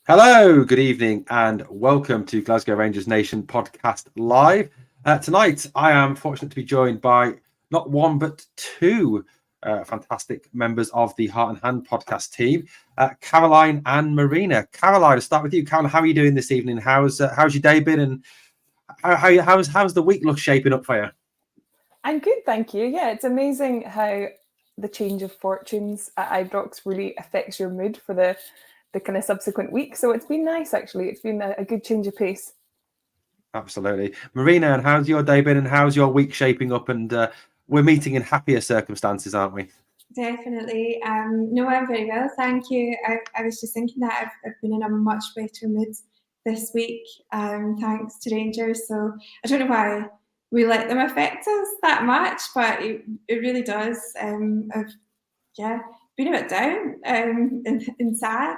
Hello, good evening, and welcome to Glasgow Rangers Nation podcast live. Tonight, I am fortunate to be joined by not one but two fantastic members of the Heart and Hand podcast team, Caroline and Marina. Caroline, to start with you. Caroline, how are you doing this evening? How's your day been, and how's the week look shaping up for you? I'm good, thank you. Yeah, it's amazing how the change of fortunes at Ibrox really affects your mood for the kind of subsequent week. So it's been nice, actually. It's been a good change of pace. Absolutely, Marina. And how's your day been, and how's your week shaping up? And we're meeting in happier circumstances, aren't we? Definitely. No, I'm very well, thank you. I was just thinking that I've been in a much better mood this week, thanks to Rangers. So I don't know why we let them affect us that much, but it really does. I've been a bit down and sad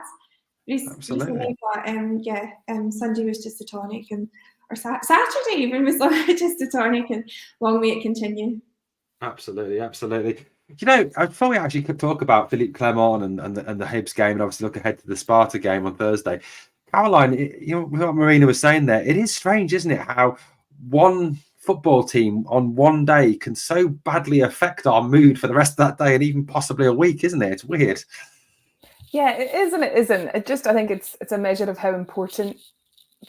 recently, but Sunday was just a tonic, and or Saturday even was just a tonic, and long may it continue. Absolutely. Before we actually could talk about Philippe Clement and the Hibs game, and obviously look ahead to the Sparta game on Thursday, Caroline, what Marina was saying there, it is strange, isn't it, how one football team on one day can so badly affect our mood for the rest of that day and even possibly a week, isn't it? It's weird. Yeah, it is and it isn't. I think it's a measure of how important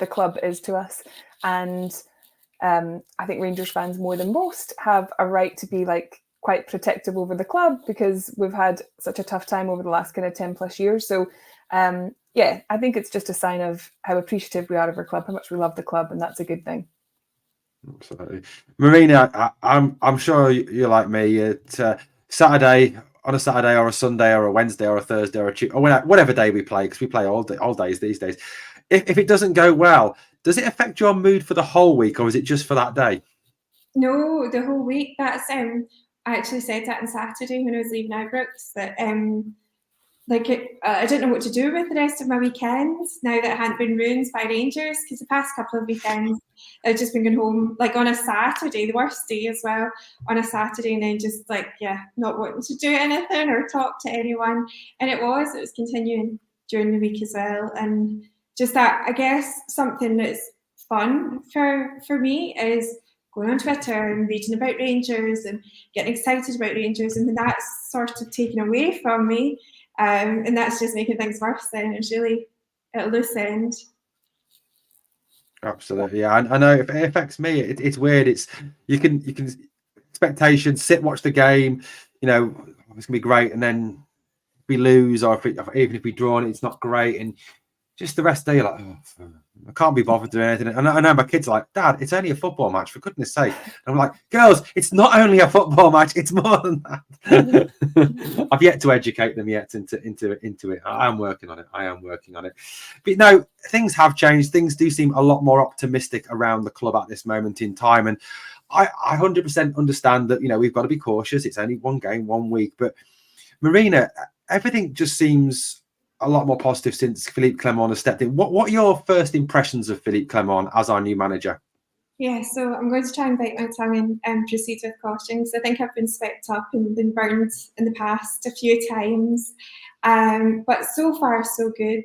the club is to us. And I think Rangers fans, more than most, have a right to be quite protective over the club because we've had such a tough time over the last kind of 10 plus years. So I think it's just a sign of how appreciative we are of our club, how much we love the club, and that's a good thing. Absolutely. Marina, I'm sure you're like me. Saturday, on a Saturday or a Sunday or a Wednesday or a Thursday or a Tuesday, or whatever day we play, because we play all days these days. If it doesn't go well, does it affect your mood for the whole week, or is it just for that day? No, the whole week. That's I actually said that on Saturday when I was leaving Ibrox that I didn't know what to do with the rest of my weekends now that it hadn't been ruined by Rangers, because the past couple of weekends I've just been going home on a Saturday, the worst day as well, on a Saturday, and then just not wanting to do anything or talk to anyone. And it was continuing during the week as well. And just that, I guess something that's fun for me is going on Twitter and reading about Rangers and getting excited about Rangers, and when that's sort of taken away from me, and that's just making things worse. Then it's really at a loose end. Absolutely, yeah. I know if it affects me, it's weird. You can expectations, sit, watch the game. It's gonna be great, and then we lose, or even if we draw, it's not great, and just the rest of the day, you're like, oh, I can't be bothered doing anything. And I know my kids are like, Dad, it's only a football match, for goodness sake. And I'm like, girls, it's not only a football match, it's more than that. I've yet to educate them yet into it. I am working on it. But no, things have changed. Things do seem a lot more optimistic around the club at this moment in time. And I 100% understand that, we've got to be cautious. It's only one game, 1 week. But Marina, everything just seems a lot more positive since Philippe Clement has stepped in. What are your first impressions of Philippe Clement as our new manager? Yeah, so I'm going to try and bite my tongue and proceed with caution, because I think I've been swept up and been burned in the past a few times. But so far, so good.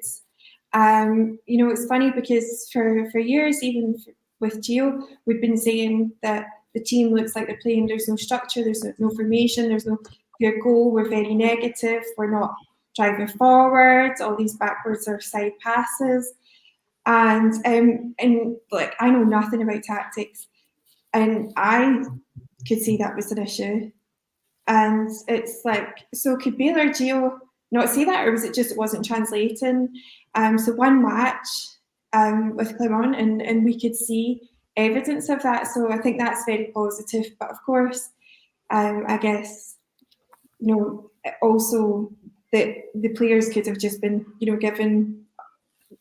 It's funny because for years, even with Gio, we've been saying that the team looks like they're playing, there's no structure, there's no formation, there's no clear goal, we're very negative, we're not driving forward, all these backwards or side passes. And I know nothing about tactics, and I could see that was an issue. And it's so could Bale or Gio not see that, or was it just it wasn't translating? So one match with Clement, and we could see evidence of that. So I think that's very positive. But of course, I guess also that the players could have just been given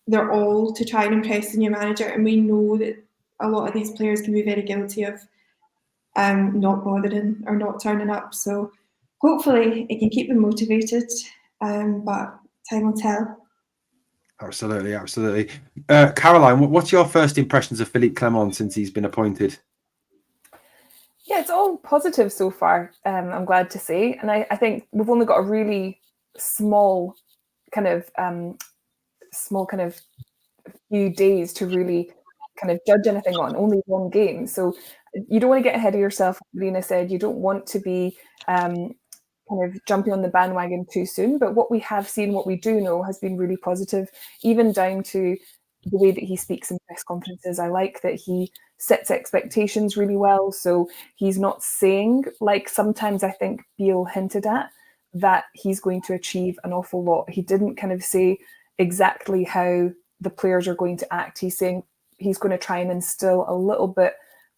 their all to try and impress the new manager, and we know that a lot of these players can be very guilty of not bothering or not turning up. So hopefully it can keep them motivated, but time will tell. Absolutely. Caroline, what's your first impressions of Philippe Clement since he's been appointed? Yeah, it's all positive so far, I'm glad to say. And I think we've only got a really small kind of small kind of few days to really kind of judge anything on, only one game. So you don't want to get ahead of yourself. Marina said you don't want to be kind of jumping on the bandwagon too soon. But what we have seen, what we do know, has been really positive, even down to the way that he speaks in press conferences. I like that he sets expectations really well. So he's not saying, like sometimes I think Beale hinted at, that he's going to achieve an awful lot. He didn't kind of say exactly how the players are going to act. He's saying he's going to try and instill a little bit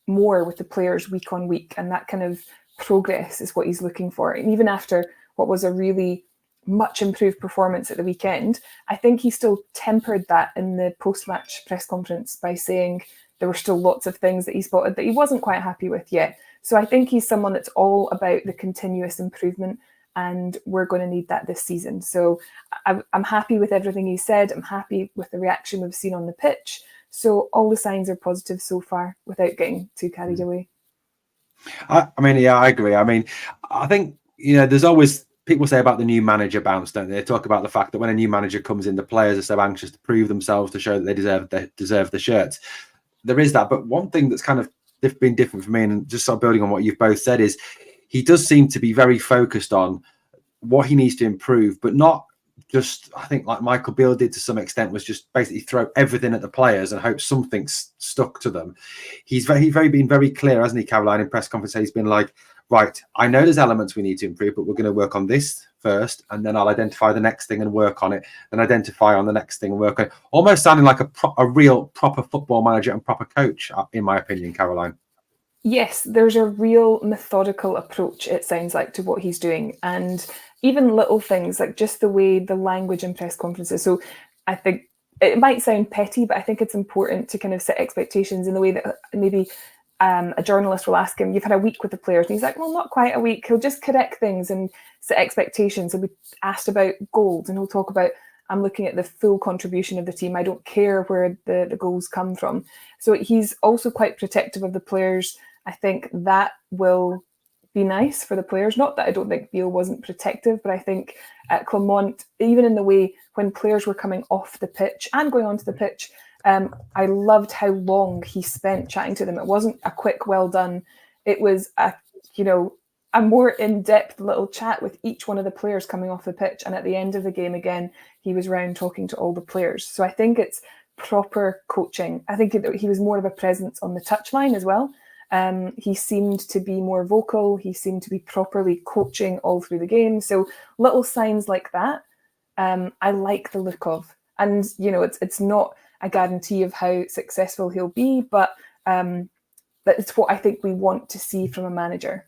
more with the players week on week, and that kind of progress is what he's looking for. And even after what was a really much improved performance at the weekend, I think he still tempered that in the post-match press conference by saying there were still lots of things that he spotted that he wasn't quite happy with yet. So I think he's someone that's all about the continuous improvement, and we're going to need that this season. So I'm happy with everything he said. I'm happy with the reaction we've seen on the pitch. So all the signs are positive so far without getting too carried away. I mean, yeah, I agree. I mean, I think, there's always people say about the new manager bounce, don't they? They talk about the fact that when a new manager comes in, the players are so anxious to prove themselves, to show that they deserve the shirts. There is that. But one thing that's kind of been different for me, and just sort of building on what you've both said, is he does seem to be very focused on what he needs to improve, but not just, I think, like Michael Beale did to some extent, was just basically throw everything at the players and hope something's stuck to them. He's been very clear, hasn't he, Caroline, in press conference? He's been like, right, I know there's elements we need to improve, but we're going to work on this first, and then I'll identify the next thing and work on it, and identify on the next thing and work on it. Almost sounding like a real proper football manager and proper coach, in my opinion, Caroline. Yes, there's a real methodical approach, it sounds like, to what he's doing. And even little things like just the way the language in press conferences. So I think it might sound petty, but I think it's important to kind of set expectations in the way that maybe a journalist will ask him, you've had a week with the players. And he's like, well, not quite a week. He'll just correct things and set expectations. He'll be asked about goals and he'll talk about, I'm looking at the full contribution of the team. I don't care where the goals come from. So he's also quite protective of the players. I think that will be nice for the players. Not that I don't think Beale wasn't protective, but I think at Clermont, even in the way when players were coming off the pitch and going onto the pitch, I loved how long he spent chatting to them. It wasn't a quick, well done. It was a more in-depth little chat with each one of the players coming off the pitch. And at the end of the game, again, he was round talking to all the players. So I think it's proper coaching. I think he was more of a presence on the touchline as well. He seemed to be more vocal. He seemed to be properly coaching all through the game. So little signs like that, I like the look of. And, it's not a guarantee of how successful he'll be, but that's what I think we want to see from a manager.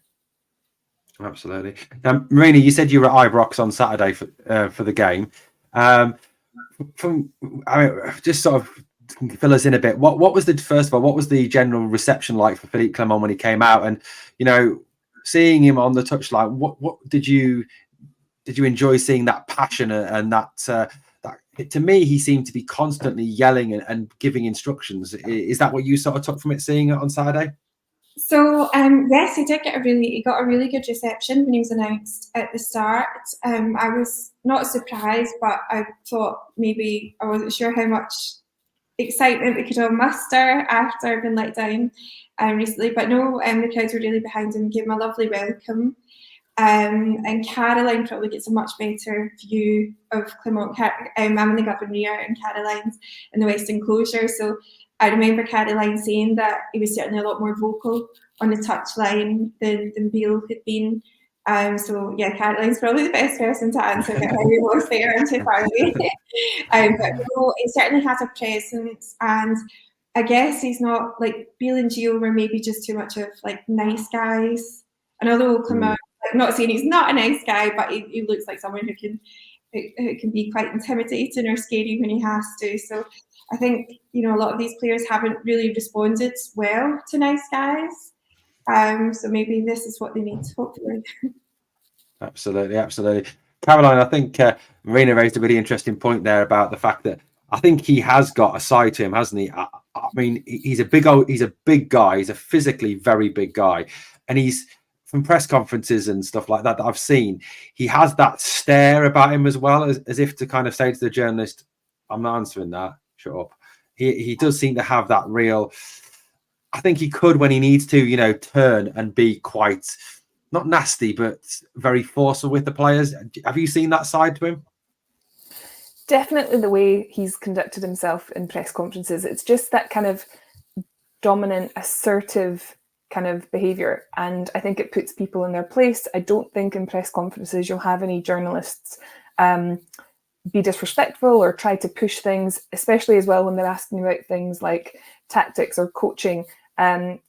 Absolutely. Marina, you said you were at Ibrox on Saturday for the game. Just sort of fill us in a bit. What was the general reception like for Philippe Clement when he came out? And seeing him on the touchline, what did you enjoy seeing that passion and that to me he seemed to be constantly yelling and giving instructions. Is that what you sort of took from it, seeing it on Saturday? So yes, he got a really good reception when he was announced at the start. I was not surprised, but I thought maybe I wasn't sure how much excitement we could all muster after being let down recently. But no, the crowds were really behind him, gave him a lovely welcome. And Caroline probably gets a much better view of Clermont. I'm in the Governor and Caroline's in the West Enclosure, so I remember Caroline saying that he was certainly a lot more vocal on the touchline than Beale had been. So yeah, Caroline's probably the best person to answer about how he was there and too far away. But no, he certainly has a presence, and I guess he's not like Beale and Gio were maybe just too much of like nice guys. And although Clement, not saying he's not a nice guy, but he looks like someone who can be quite intimidating or scary when he has to. So I think a lot of these players haven't really responded well to nice guys. So maybe this is what they need, hopefully. Absolutely. Caroline, I think Marina raised a really interesting point there about the fact that I think he has got a side to him, hasn't he? I mean, he's a big guy. He's a physically very big guy, and he's, from press conferences and stuff like that I've seen, he has that stare about him as well, as if to kind of say to the journalist, I'm not answering that. Shut up. He does seem to have that real. I think he could, when he needs to, turn and be quite not nasty, but very forceful with the players. Have you seen that side to him? Definitely the way he's conducted himself in press conferences. It's just that kind of dominant, assertive kind of behaviour, and I think it puts people in their place. I don't think in press conferences you'll have any journalists be disrespectful or try to push things, especially as well when they're asking about things like tactics or coaching.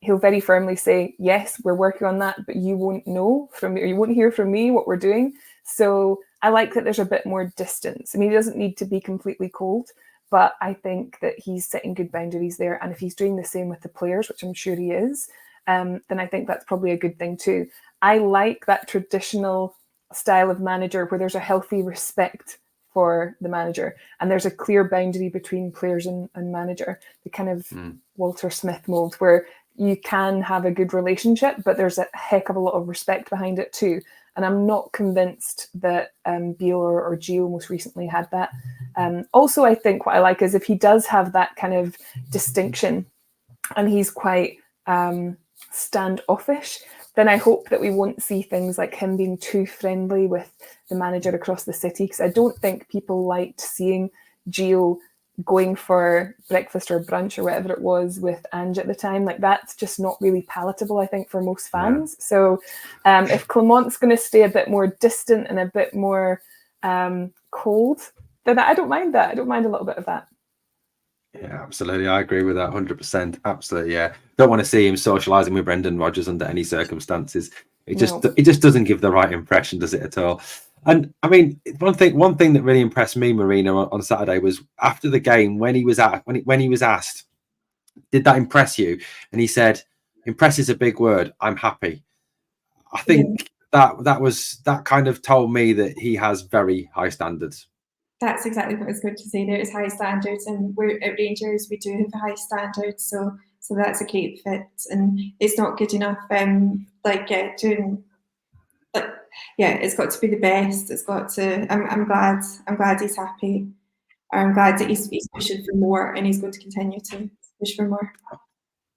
He'll very firmly say, yes, we're working on that, but you won't know from me, or you won't hear from me what we're doing. So I like that there's a bit more distance. I mean, he doesn't need to be completely cold, but I think that he's setting good boundaries there. And if he's doing the same with the players, which I'm sure he is, then I think that's probably a good thing too. I like that traditional style of manager where there's a healthy respect for the manager and there's a clear boundary between players and manager, the kind of Walter Smith mold where you can have a good relationship, but there's a heck of a lot of respect behind it too. And I'm not convinced that Beale or Gio most recently had that. Also, I think what I like is if he does have that kind of distinction and he's quite standoffish, then I hope that we won't see things like him being too friendly with the manager across the city, because I don't think people liked seeing Gio going for breakfast or brunch or whatever it was with Ange at the time. Like, that's just not really palatable, I think, for most fans. Yeah. So if Clement's going to stay a bit more distant and a bit more cold, then I don't mind that. I don't mind a little bit of that. Yeah, absolutely. I agree with that 100%. Absolutely, yeah. Don't want to see him socialising with Brendan Rodgers under any circumstances. It just doesn't give the right impression, does it, at all? And I mean, one thing that really impressed me, Marina, on Saturday was after the game when he was asked, did that impress you? And he said, "Impress is a big word. I'm happy." I think that kind of told me that he has very high standards. That's exactly what I was going to say. There is high standards, and we're at Rangers. We do have high standards, so that's a great fit. And it's not good enough. It's got to be the best. It's got to. I'm glad he's happy. I'm glad that he's pushing for more, and he's going to continue to push for more.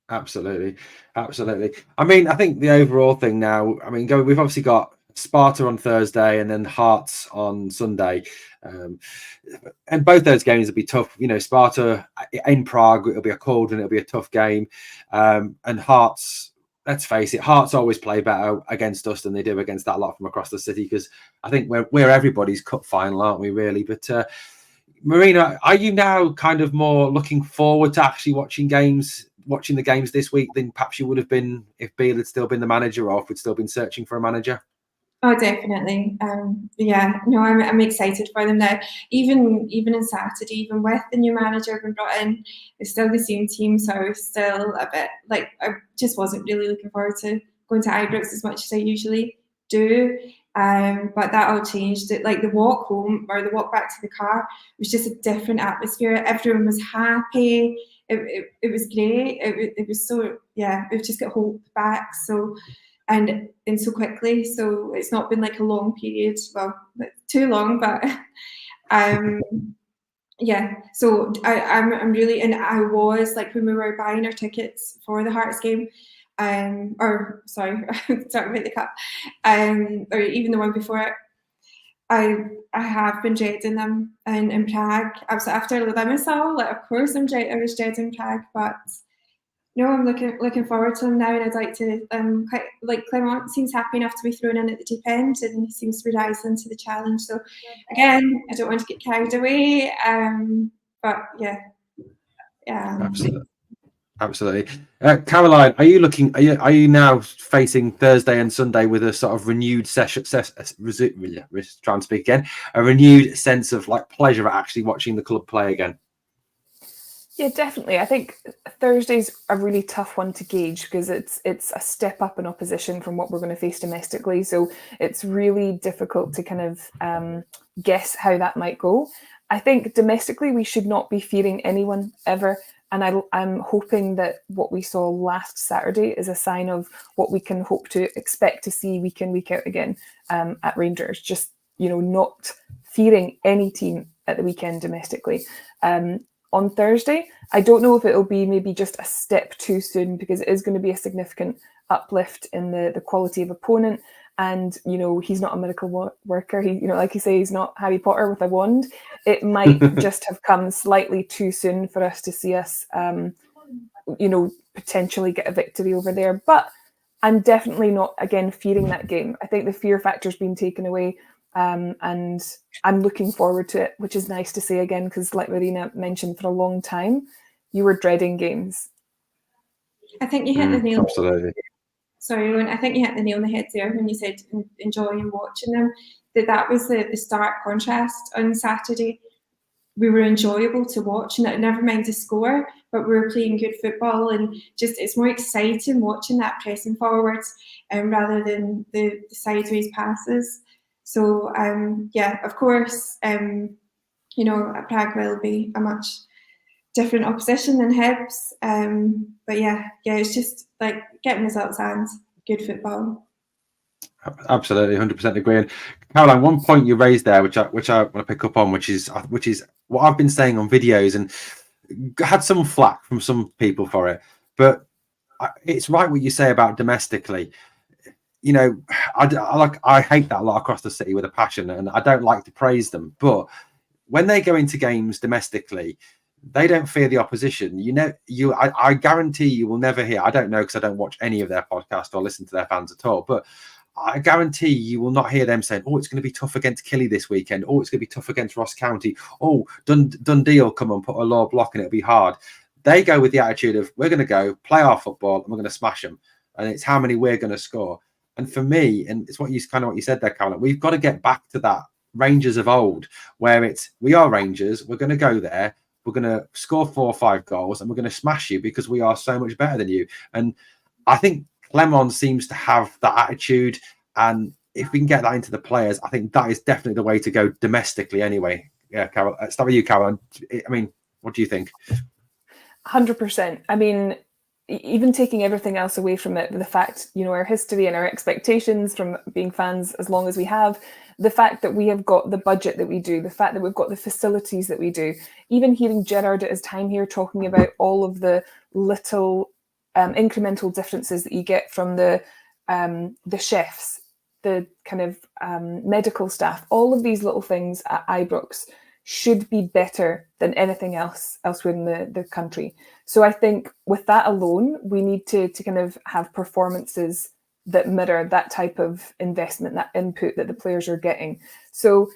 Absolutely. I mean, I think the overall thing now. I mean, we've obviously got Sparta on Thursday and then Hearts on Sunday. And both those games will be tough. Sparta in Prague, it'll be a cold and it'll be a tough game. And Hearts, let's face it, Hearts always play better against us than they do against that lot from across the city, because I think we're everybody's cup final, aren't we, really? But Marina, are you now kind of more looking forward to actually watching the games this week than perhaps you would have been if Beale had still been the manager, or if we'd still been searching for a manager? Oh, definitely. I'm excited for them now. Even in Saturday, even with the new manager being brought in, it's still the same team. So I was still a bit like, I just wasn't really looking forward to going to Ibrox as much as I usually do. But that all changed. Like the walk home or the walk back to the car was just a different atmosphere. Everyone was happy. It was great. It was so, we've just got hope back. So. And so quickly, so it's not been like a long period, well, too long, but so I'm really, and I was like, when we were buying our tickets for the Hearts game, talking about the cup, or even the one before it, I have been dreading them in Prague. After Limassol, like, of course I was dreading Prague, but no, I'm looking forward to them now, and I'd like to quite like Clement seems happy enough to be thrown in at the deep end, and he seems to be rising to the challenge. So again, I don't want to get carried away, but yeah. Absolutely. Caroline, are you now facing Thursday and Sunday with a sort of renewed a renewed sense of like pleasure at actually watching the club play again? Yeah, definitely. I think Thursday's a really tough one to gauge because it's a step up in opposition from what we're going to face domestically. So it's really difficult to kind of guess how that might go. I think domestically we should not be fearing anyone ever. And I'm hoping that what we saw last Saturday is a sign of what we can hope to expect to see week in, week out again at Rangers. Just, not fearing any team at the weekend domestically. On Thursday, I don't know if it'll be maybe just a step too soon, because it is going to be a significant uplift in the quality of opponent. And, you know, he's not a miracle worker. He, you know, like you say, he's not Harry Potter with a wand. It might just have come slightly too soon for us to see us, you know, potentially get a victory over there. But I'm definitely not, again, fearing that game. I think the fear factor's been taken away, and I'm looking forward to it, which is nice to say again, because like Marina mentioned, for a long time, you were dreading games. I think you hit the nail. Absolutely. Sorry, Owen, I think you hit the nail on the head there when you said enjoying watching them. That was the stark contrast on Saturday. We were enjoyable to watch, and never mind the score, but we were playing good football, and just it's more exciting watching that pressing forwards, rather than the sideways passes. So yeah, of course, you know, Prague will be a much different opposition than Hibs, but yeah, it's just like getting results and good football. Absolutely, 100% agree. And Caroline, one point you raised there, which I want to pick up on, which is what I've been saying on videos, and had some flack from some people for it, but it's right what you say about domestically. You know, I hate that a lot across the city with a passion, and I don't like to praise them, but when they go into games domestically, they don't fear the opposition. I guarantee you will never hear. I don't know, because I don't watch any of their podcasts or listen to their fans at all, but I guarantee you will not hear them saying, "Oh, it's going to be tough against Killy this weekend. Oh, it's going to be tough against Ross County. Oh, Dundee will come and put a low block and it'll be hard." They go with the attitude of, we're going to go play our football and we're going to smash them, and it's how many we're going to score. And for me, and it's what you said there, Caroline, we've got to get back to that Rangers of old, where we are Rangers. We're going to go there. We're going to score 4 or 5 goals, and we're going to smash you because we are so much better than you. And I think Clement seems to have that attitude, and if we can get that into the players, I think that is definitely the way to go domestically anyway. Yeah, Carol, start with you, Caroline. I mean, what do you think? 100%. I mean, even taking everything else away from it, the fact, you know, our history and our expectations from being fans as long as we have, the fact that we have got the budget that we do, the fact that we've got the facilities that we do, even hearing Gerard at his time here talking about all of the little incremental differences that you get from the chefs, the kind of medical staff, all of these little things at Ibrox should be better than anything else elsewhere in the country. So I think with that alone, we need to kind of have performances that mirror that type of investment, that input that the players are getting. So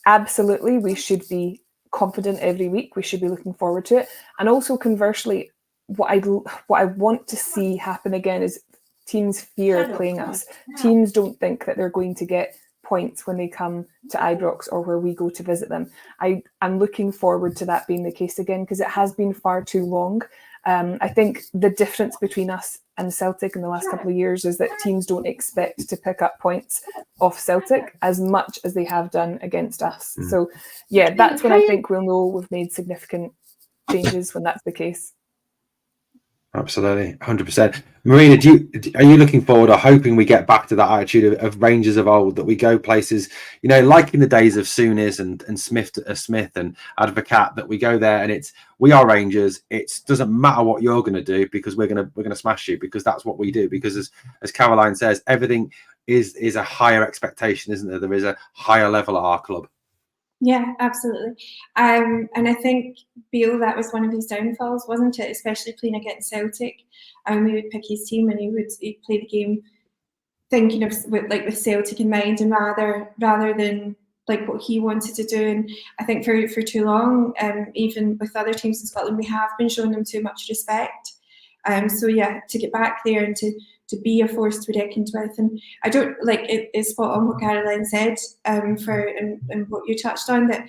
absolutely, we should be confident every week. We should be looking forward to it. And also conversely, what I want to see happen again is teams fear playing us. Teams don't think that they're going to get points when they come to Ibrox or where we go to visit them. I'm looking forward to that being the case again, because it has been far too long. I think the difference between us and Celtic in the last couple of years is that teams don't expect to pick up points off Celtic as much as they have done against us. So yeah, that's when I think we'll know we've made significant changes, when that's the case. Absolutely, 100%. Marina, are you looking forward or hoping we get back to that attitude of Rangers of old, that we go places, you know, like in the days of Souness and Smith and Advocat, that we go there and we are Rangers. It doesn't matter what you're going to do, because we're going to smash you, because that's what we do. Because as Caroline says, everything is a higher expectation, isn't there? There is a higher level at our club. Yeah, absolutely. And I think Beale, that was one of his downfalls, wasn't it? Especially playing against Celtic. We would pick his team and he'd play the game thinking of with Celtic in mind, and rather than like what he wanted to do. And I think for too long, even with other teams in Scotland, we have been showing them too much respect. So yeah, to get back there and to be a force to be reckoned with. And I don't it's spot on what Caroline said, and what you touched on, that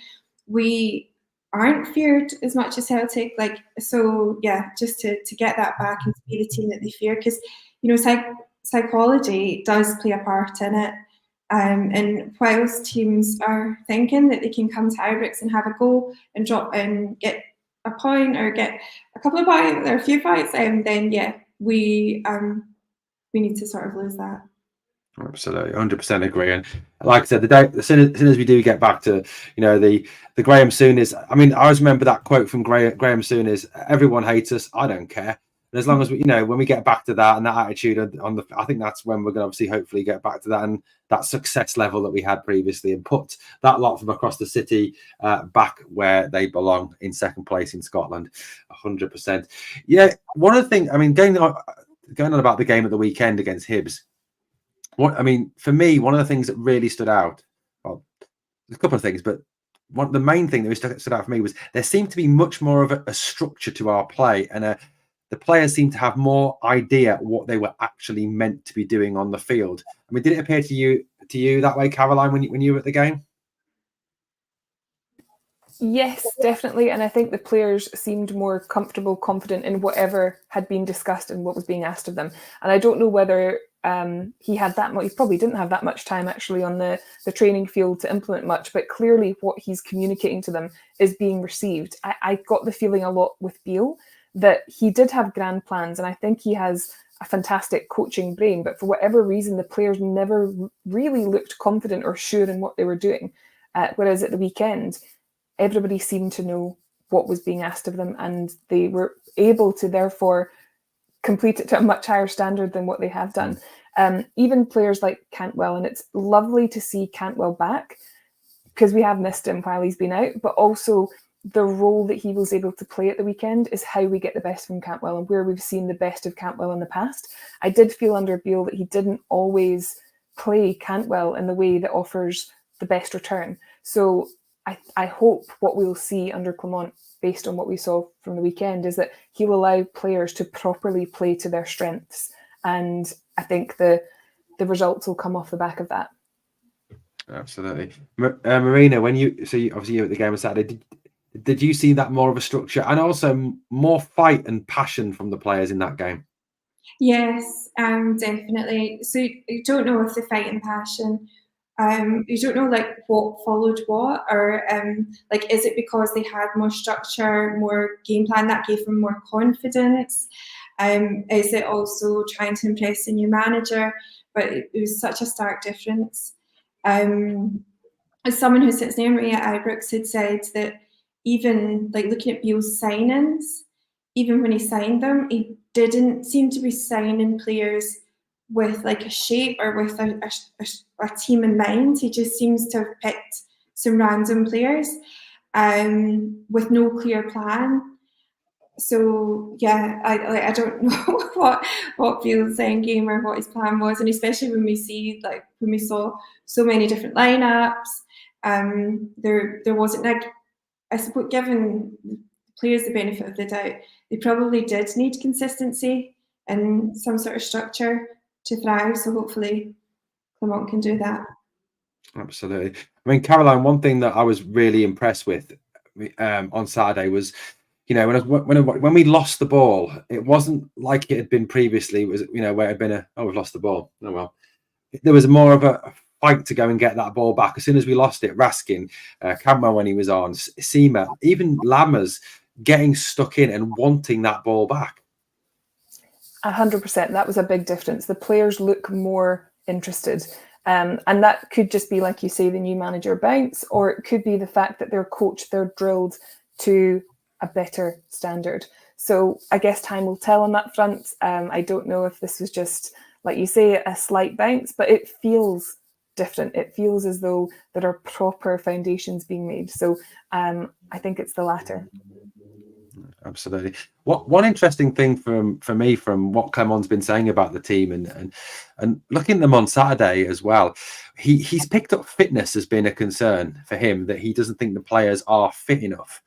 we aren't feared as much as Celtic. So yeah, just to get that back and to be the team that they fear, because you know psychology does play a part in it. And whilst teams are thinking that they can come to Ibrox and have a goal and drop and get a point or get a couple of points or a few points, then yeah, we need to sort of lose that. Absolutely, 100% agree. And like I said, as soon as we do get back to, the Graham Souness. I mean, I always remember that quote from Graham Souness: "Everyone hates us. I don't care." And as long as we, when we get back to that and that attitude I think that's when we're going to obviously hopefully get back to that and that success level that we had previously and put that lot from across the city back where they belong, in second place in Scotland. 100%. Yeah. One of the things, I mean, going on about the game at the weekend against Hibs. For me, one of the things that really stood out, well, a couple of things, but the main thing that stood out for me was there seemed to be much more of a structure to our play, and the players seemed to have more idea what they were actually meant to be doing on the field. I mean, did it appear to you that way, Caroline, when you were at the game? Yes, definitely. And I think the players seemed more comfortable, confident in whatever had been discussed and what was being asked of them. And I don't know whether he had that much, he probably didn't have that much time actually on the training field to implement much, but clearly what he's communicating to them is being received. I got the feeling a lot with Beale that he did have grand plans, and I think he has a fantastic coaching brain, but for whatever reason, the players never really looked confident or sure in what they were doing. Whereas at the weekend, everybody seemed to know what was being asked of them, and they were able to therefore complete it to a much higher standard than what they have done. Even players like Cantwell, and it's lovely to see Cantwell back because we have missed him while he's been out, but also the role that he was able to play at the weekend is how we get the best from Cantwell and where we've seen the best of Cantwell in the past. I did feel under Beale that he didn't always play Cantwell in the way that offers the best return. So I hope what we'll see under Clement, based on what we saw from the weekend, is that he'll allow players to properly play to their strengths. And I think the results will come off the back of that. Absolutely. Marina, obviously you were at the game on Saturday, did you see that more of a structure and also more fight and passion from the players in that game? Yes, definitely. So you don't know if the fight and passion, you don't know like what followed what, or like is it because they had more structure, more game plan that gave them more confidence? Is it also trying to impress a new manager? But it was such a stark difference. As someone who sits near me at Ibrox had said that even like looking at Beale's signings, even when he signed them, he didn't seem to be signing players with like a shape or with a team in mind. He just seems to have picked some random players with no clear plan. So yeah, I don't know what Beale's end game or what his plan was, and especially when we saw so many different lineups, there wasn't like, I suppose, given players the benefit of the doubt, they probably did need consistency and some sort of structure to thrive. So hopefully Clement can do that. Absolutely. I mean, Caroline, one thing that I was really impressed with on Saturday was, when we lost the ball, it wasn't like it had been previously. It was, where it had been we've lost the ball. Oh well. There was more of a fight to go and get that ball back. As soon as we lost it, Raskin, Cantwell when he was on, Seamer, even Lammers getting stuck in and wanting that ball back. 100%. That was a big difference. The players look more interested. And that could just be, like you say, the new manager bounce, or it could be the fact that they're coached, they're drilled to a better standard. So I guess time will tell on that front. I don't know if this was just, like you say, a slight bounce, but it feels different. It feels as though there are proper foundations being made. So I think it's the latter. Absolutely. One interesting thing for me from what Clement's been saying about the team and looking at them on Saturday as well, he's picked up fitness as being a concern for him, that he doesn't think the players are fit enough.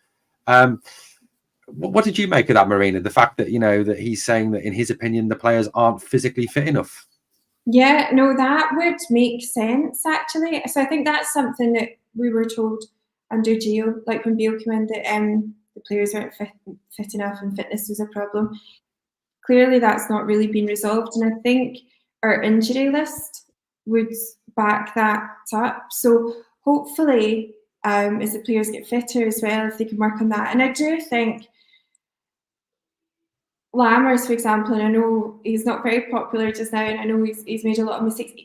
What did you make of that, Marina? The fact that that he's saying that in his opinion the players aren't physically fit enough. Yeah, no, that would make sense actually. So I think that's something that we were told under Gio, like when Beale came in, that the players weren't fit enough and fitness was a problem. Clearly that's not really been resolved, and I think our injury list would back that up. So hopefully as the players get fitter as well, if they can work on that. And I do think Lammers, for example, and I know he's not very popular just now, and I know he's made a lot of mistakes.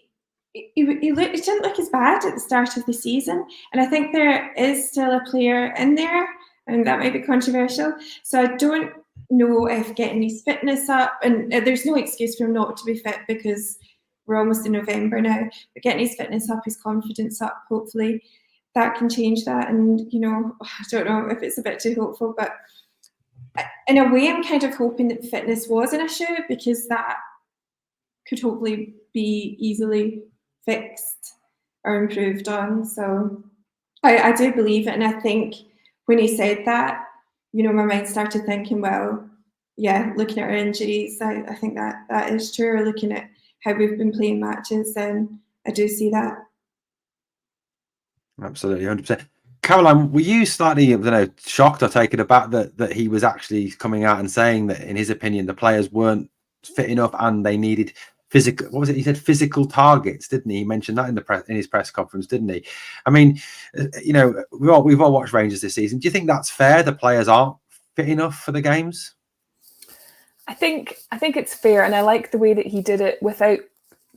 he didn't look as bad at the start of the season, and I think there is still a player in there, and that might be controversial. So I don't know if getting his fitness up, and there's no excuse for him not to be fit because we're almost in November now, but getting his fitness up, his confidence up, hopefully that can change that. And, you know, I don't know if it's a bit too hopeful, but in a way I'm kind of hoping that fitness was an issue, because that could hopefully be easily fixed or improved on. So I do believe it, and I think when he said that, you know, my mind started thinking, well, yeah, looking at our injuries, I think that is true. Or looking at how we've been playing matches, and I do see that. Absolutely, 100%. Caroline, were you slightly, I don't know, shocked or taken aback that he was actually coming out and saying that, in his opinion, the players weren't fit enough and they needed physical? What was it? He said physical targets, didn't he? He mentioned that in his press conference, didn't he? I mean, you know, we've all watched Rangers this season. Do you think that's fair? The players aren't fit enough for the games? I think it's fair, and I like the way that he did it without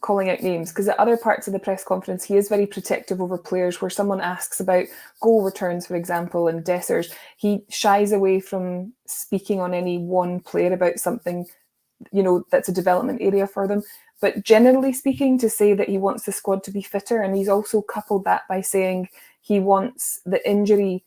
calling out names, because at other parts of the press conference he is very protective over players. Where someone asks about goal returns, for example, and Dessers, he shies away from speaking on any one player about something, you know, that's a development area for them. But generally speaking, to say that he wants the squad to be fitter, and he's also coupled that by saying he wants the injury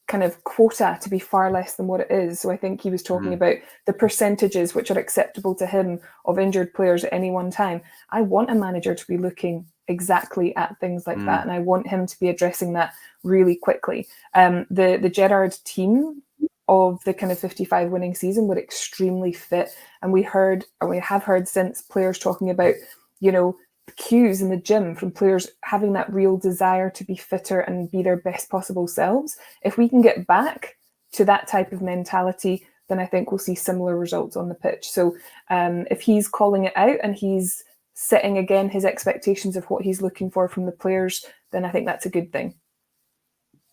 kind of quota to be far less than what it is. So I think he was talking about the percentages which are acceptable to him of injured players at any one time. I want a manager to be looking exactly at things like that, and I want him to be addressing that really quickly. The Gerrard team of the kind of 55 winning season were extremely fit, and we have heard since players talking about, you know, cues in the gym from players having that real desire to be fitter and be their best possible selves. If we can get back to that type of mentality, then I think we'll see similar results on the pitch. So if he's calling it out and he's setting again his expectations of what he's looking for from the players, then I think that's a good thing.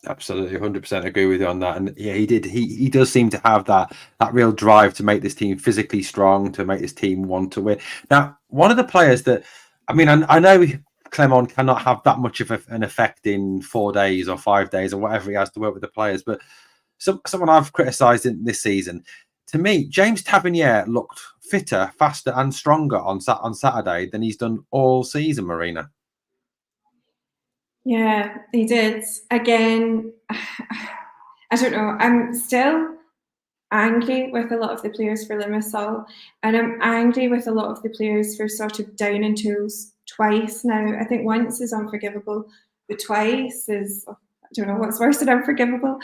Absolutely, 100% agree with you on that. And yeah, he does seem to have that real drive to make this team physically strong, to make this team want to win. Now, one of the players that, I mean, I know Clement cannot have that much of an effect in 4 days or 5 days or whatever he has to work with the players, but someone I've criticised in this season, to me, James Tavernier looked fitter, faster and stronger on Saturday than he's done all season, Marina. Yeah, he did. Again, I don't know. I'm still angry with a lot of the players for Limassol, and I'm angry with a lot of the players for sort of downing tools twice now. I think once is unforgivable, but twice is, I don't know what's worse than unforgivable,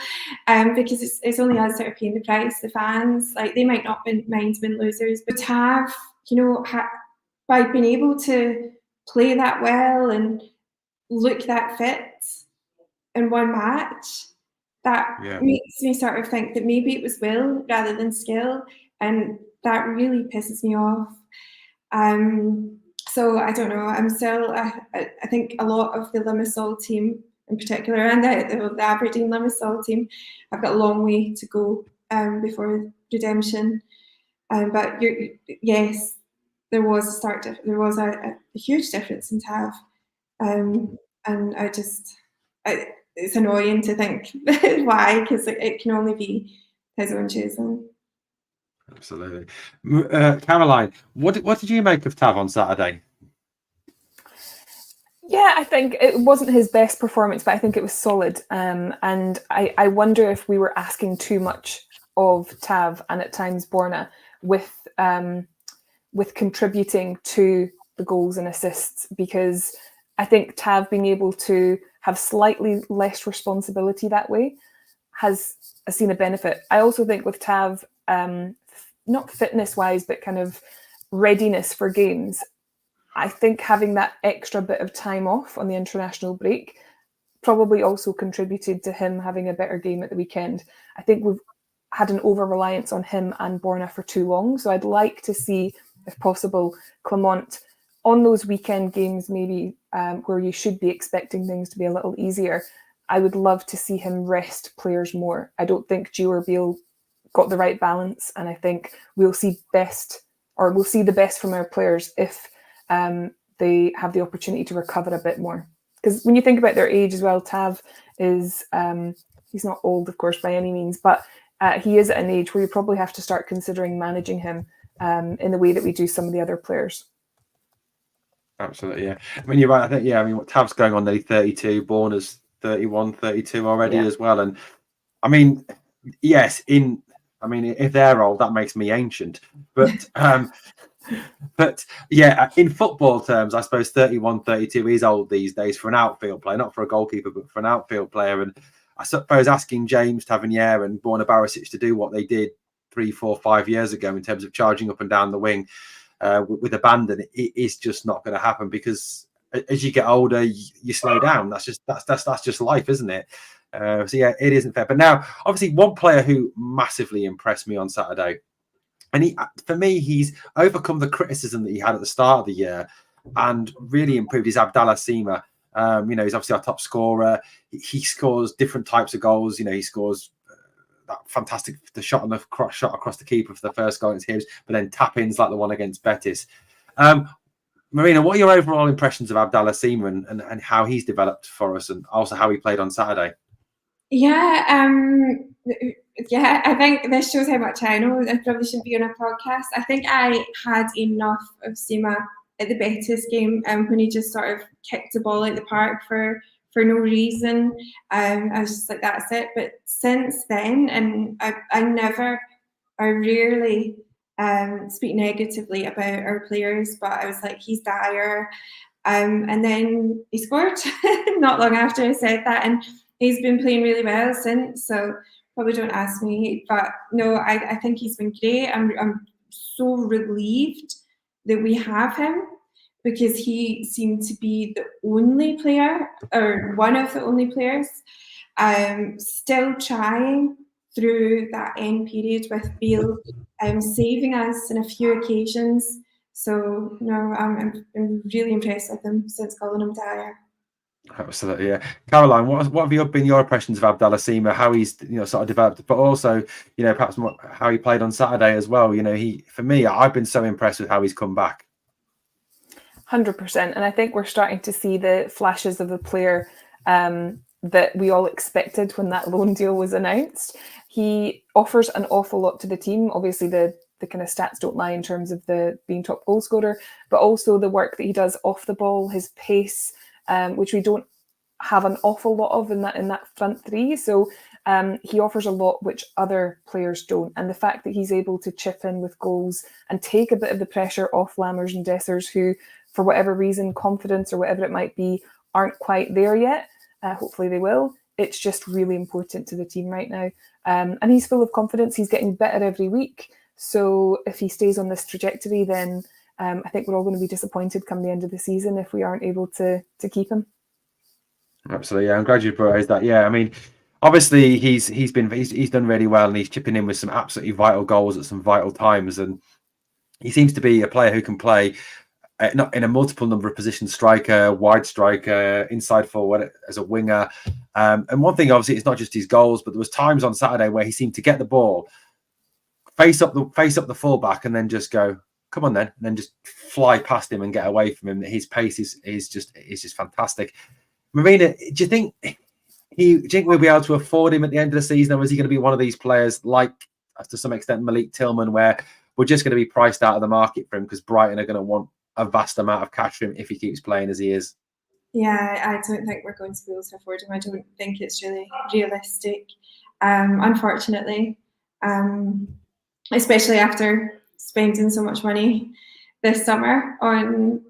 because it's only us that are paying the price. The fans, like, they might not mind being losers, but to have, you know, by being able to play that well and look that fit in one match, that makes me sort of think that maybe it was will rather than skill, and that really pisses me off. So I don't know. I'm still. I think a lot of the Limassol team, in particular, and the Aberdeen Limassol team, have got a long way to go before redemption. But yes, there was a start. There was a huge difference in Tav, and I just. It's annoying to think why, because it can only be his own choosing. Absolutely. Caroline, what did you make of Tav on Saturday? Yeah, I think it wasn't his best performance, but I think it was solid. And I wonder if we were asking too much of Tav and at times Borna with contributing to the goals and assists, because I think Tav being able to have slightly less responsibility that way has seen a benefit. I also think with Tav, not fitness-wise, but kind of readiness for games, I think having that extra bit of time off on the international break probably also contributed to him having a better game at the weekend. I think we've had an over-reliance on him and Borna for too long, so I'd like to see, if possible, Clement on those weekend games, maybe where you should be expecting things to be a little easier. I would love to see him rest players more. I don't think Gio or Beale got the right balance, and I think we'll see the best from our players if they have the opportunity to recover a bit more. Because when you think about their age as well, Tav is, he's not old, of course, by any means, but he is at an age where you probably have to start considering managing him in the way that we do some of the other players. Absolutely, yeah. I mean, you're right. I think, yeah, I mean, what Tav's going on, nearly 32, Borna's 31, 32 already as well. And I mean, yes, if they're old, that makes me ancient. But but yeah, in football terms, I suppose 31, 32 is old these days for an outfield player, not for a goalkeeper, but for an outfield player. And I suppose asking James Tavernier and Borna Barisic to do what they did 3, 4, 5 years ago in terms of charging up and down the wing with abandon, it is just not going to happen, because as you get older, you slow down. That's just life, isn't it? So yeah, it isn't fair. But now, obviously, one player who massively impressed me on Saturday, and for me, he's overcome the criticism that he had at the start of the year and really improved, is Abdallah Sima. He's obviously our top scorer. He scores different types of goals. He scores that fantastic shot on the cross shot across the keeper for the first goal against Hibs, but then tap-ins like the one against Betis. Marina, what are your overall impressions of Abdallah Sima and how he's developed for us, and also how he played on Saturday? Yeah, I think this shows how much I know. I probably shouldn't be on a podcast. I think I had enough of Sima at the Betis game when he just sort of kicked the ball out the park for no reason. I was just like, that's it. But since then, and I rarely speak negatively about our players, but I was like, he's dire. And then he scored not long after I said that, and he's been playing really well since. So probably don't ask me, but no, I think he's been great. I'm so relieved that we have him, because he seemed to be the only player, or one of the only players, still trying through that end period with Bale, saving us on a few occasions. So no, I'm really impressed with him since calling him dire. Absolutely, yeah. Caroline, what have been your impressions of Abdallah Sima? How he's sort of developed, but also perhaps more how he played on Saturday as well. For me, I've been so impressed with how he's come back. 100%, and I think we're starting to see the flashes of the player that we all expected when that loan deal was announced. He offers an awful lot to the team. Obviously, the kind of stats don't lie in terms of the being top goal scorer, but also the work that he does off the ball, his pace, which we don't have an awful lot of in that front three. So he offers a lot which other players don't. And the fact that he's able to chip in with goals and take a bit of the pressure off Lammers and Dessers, who, for whatever reason, confidence or whatever it might be, aren't quite there yet. Hopefully they will. It's just really important to the team right now. And he's full of confidence. He's getting better every week. So if he stays on this trajectory, then I think we're all going to be disappointed come the end of the season if we aren't able to keep him. Absolutely, yeah. I'm glad you raised that. Yeah, I mean, obviously he's done really well, and he's chipping in with some absolutely vital goals at some vital times, and he seems to be a player who can play not in a multiple number of positions: striker, wide striker, inside forward, as a winger. And one thing, obviously, it's not just his goals, but there was times on Saturday where he seemed to get the ball, face up the fullback, and then just go, come on then, and then just fly past him and get away from him. His pace is just fantastic. Marina, do you think we'll be able to afford him at the end of the season, or is he going to be one of these players like, to some extent, Malik Tillman, where we're just going to be priced out of the market for him because Brighton are going to want a vast amount of cash for him if he keeps playing as he is? Yeah, I don't think we're going to be able to afford him. I don't think it's really realistic, unfortunately, especially after spending so much money this summer on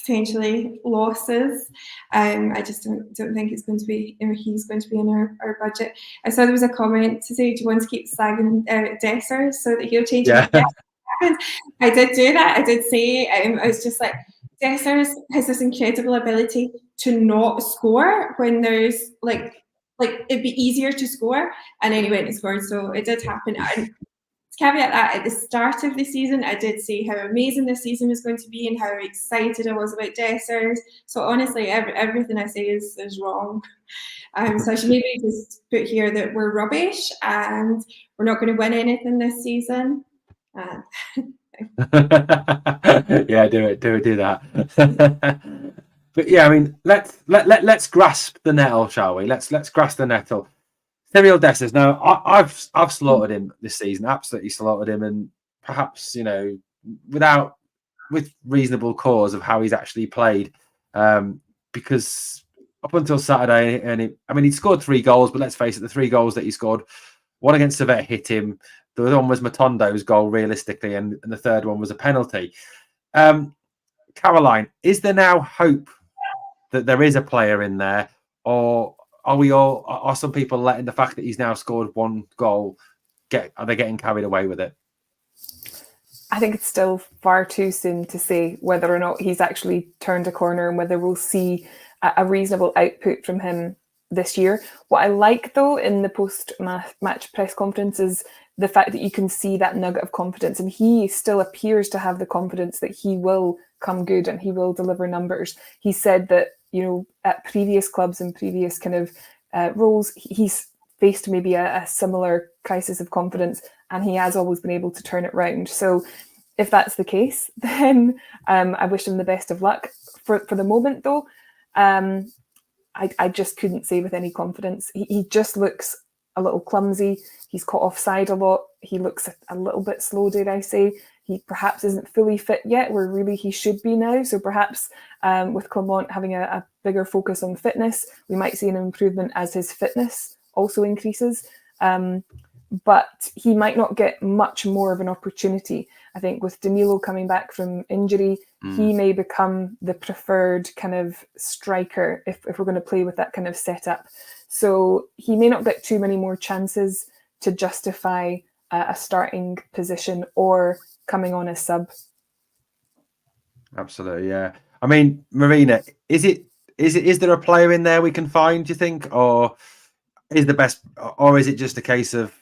potentially losses. I just don't think it's going to be, he's going to be in our budget. I saw there was a comment to say, do you want to keep slagging Dessers so that he'll change his preference? I did do that. I did say, I was just like, Dessers has this incredible ability to not score when there's like it'd be easier to score, and then he went and scored. So it did happen. And caveat that at the start of the season, I did say how amazing this season was going to be and how excited I was about Dessers. So honestly, everything I say is wrong. So I should maybe just put here that we're rubbish and we're not going to win anything this season. Yeah, do that. But yeah, I mean, let's grasp the nettle, shall we? Let's grasp the nettle. Cyril Dessers. Now, I've slaughtered him this season, absolutely slaughtered him, and perhaps with reasonable cause of how he's actually played, because up until Saturday, he scored 3 goals, but let's face it, the 3 goals that he scored, one against Servette hit him, the other one was Matondo's goal realistically, and the third one was a penalty. Caroline, is there now hope that there is a player in there, or are some people letting the fact that he's now scored 1 goal are they getting carried away with it? I think it's still far too soon to say whether or not he's actually turned a corner and whether we'll see a reasonable output from him this year. What I like, though, in the post-match press conference is the fact that you can see that nugget of confidence, and he still appears to have the confidence that he will come good and he will deliver numbers. He said that, at previous clubs and previous kind of roles, he's faced maybe a similar crisis of confidence, and he has always been able to turn it round. So if that's the case, then I wish him the best of luck. For the moment, though, I just couldn't say with any confidence. He just looks a little clumsy. He's caught offside a lot. He looks a little bit slow, dare I say. He perhaps isn't fully fit yet, where really he should be now. So perhaps with Clement having a bigger focus on fitness, we might see an improvement as his fitness also increases. But he might not get much more of an opportunity. I think with Danilo coming back from injury, he may become the preferred kind of striker if we're going to play with that kind of setup. So he may not get too many more chances to justify a starting position or coming on as sub. Absolutely, yeah. I mean, Marina, is there a player in there we can find, do you think, or is it just a case of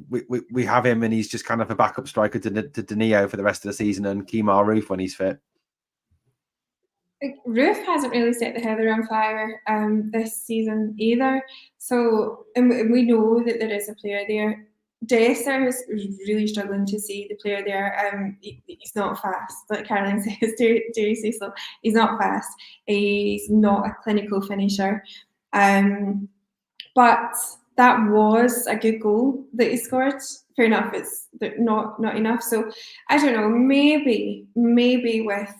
we have him and he's just kind of a backup striker to Danilo for the rest of the season and Kemar Roof when he's fit? Roof hasn't really set the heather on fire this season either. So, and we know that there is a player there. Dessers is really struggling to see the player there. He's not fast, like Caroline says. Do you say so? He's not fast. He's not a clinical finisher. But that was a good goal that he scored. Fair enough, it's not enough. So I don't know. Maybe with